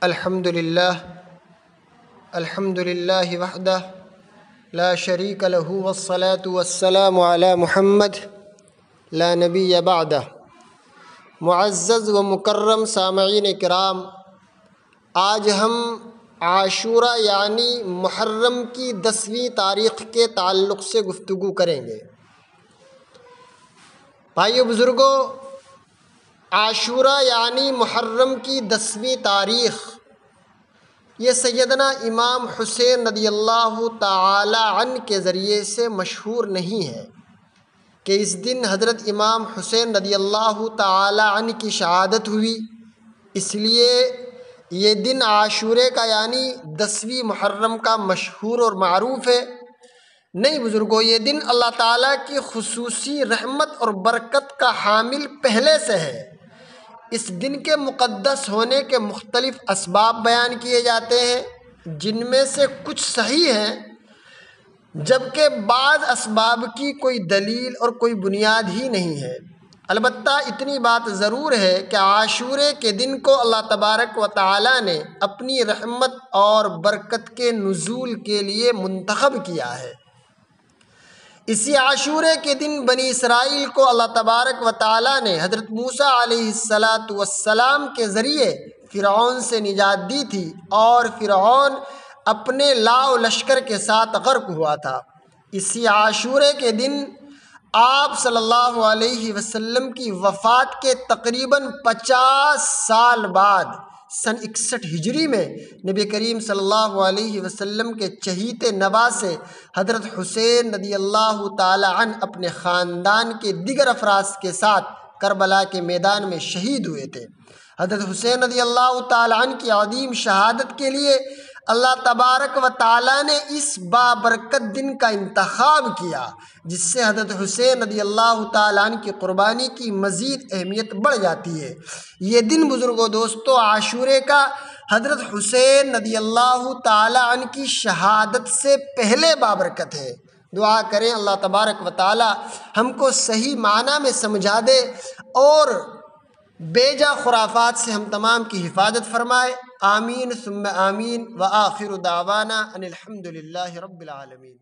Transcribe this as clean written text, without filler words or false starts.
الحمد للہ وحدہ لا شریک لہ والصلاة والسلام علی محمد لا نبی بعدہ۔ معزز و مکرم سامعین کرام، آج ہم عاشورہ یعنی محرم کی 10ویں تاریخ کے تعلق سے گفتگو کریں گے۔ بھائیو بزرگوں، عاشورہ یعنی محرم کی 10ویں تاریخ یہ سیدنا امام حسین رضی اللہ تعالی عنہ کے ذریعے سے مشہور نہیں ہے کہ اس دن حضرت امام حسین رضی اللہ تعالی عنہ کی شہادت ہوئی، اس لیے یہ دن عاشورے کا یعنی 10ویں محرم کا مشہور اور معروف ہے۔ نہیں بزرگوں، یہ دن اللہ تعالیٰ کی خصوصی رحمت اور برکت کا حامل پہلے سے ہے۔ اس دن کے مقدس ہونے کے مختلف اسباب بیان کیے جاتے ہیں، جن میں سے کچھ صحیح ہیں جبکہ بعض اسباب کی کوئی دلیل اور کوئی بنیاد ہی نہیں ہے۔ البتہ اتنی بات ضرور ہے کہ عاشورے کے دن کو اللہ تبارک و تعالیٰ نے اپنی رحمت اور برکت کے نزول کے لیے منتخب کیا ہے۔ اسی عاشورے کے دن بنی اسرائیل کو اللہ تبارک و تعالیٰ نے حضرت موسیٰ علیہ السلام کے ذریعے فرعون سے نجات دی تھی، اور فرعون اپنے لاؤ لشکر کے ساتھ غرق ہوا تھا۔ اسی عاشورے کے دن آپ صلی اللہ علیہ وسلم کی وفات کے تقریباً 50 سال بعد سن 61 ہجری میں نبی کریم صلی اللہ علیہ وسلم کے چہیتے نواسے حضرت حسین رضی اللہ تعالی عنہ اپنے خاندان کے دیگر افراد کے ساتھ کربلا کے میدان میں شہید ہوئے تھے۔ حضرت حسین رضی اللہ تعالی عنہ کی عظیم شہادت کے لیے اللہ تبارک و تعالیٰ نے اس بابرکت دن کا انتخاب کیا، جس سے حضرت حسین رضی اللہ تعالیٰ عنہ کی قربانی کی مزید اہمیت بڑھ جاتی ہے۔ یہ دن بزرگوں دوستو عاشورے کا حضرت حسین رضی اللہ تعالیٰ عنہ کی شہادت سے پہلے بابرکت ہے۔ دعا کریں اللہ تبارک و تعالیٰ ہم کو صحیح معنی میں سمجھا دے اور بیجا خرافات سے ہم تمام کی حفاظت فرمائے۔ آمین ثم آمین، وآخر دعوانا ان الحمد للہ رب العالمین۔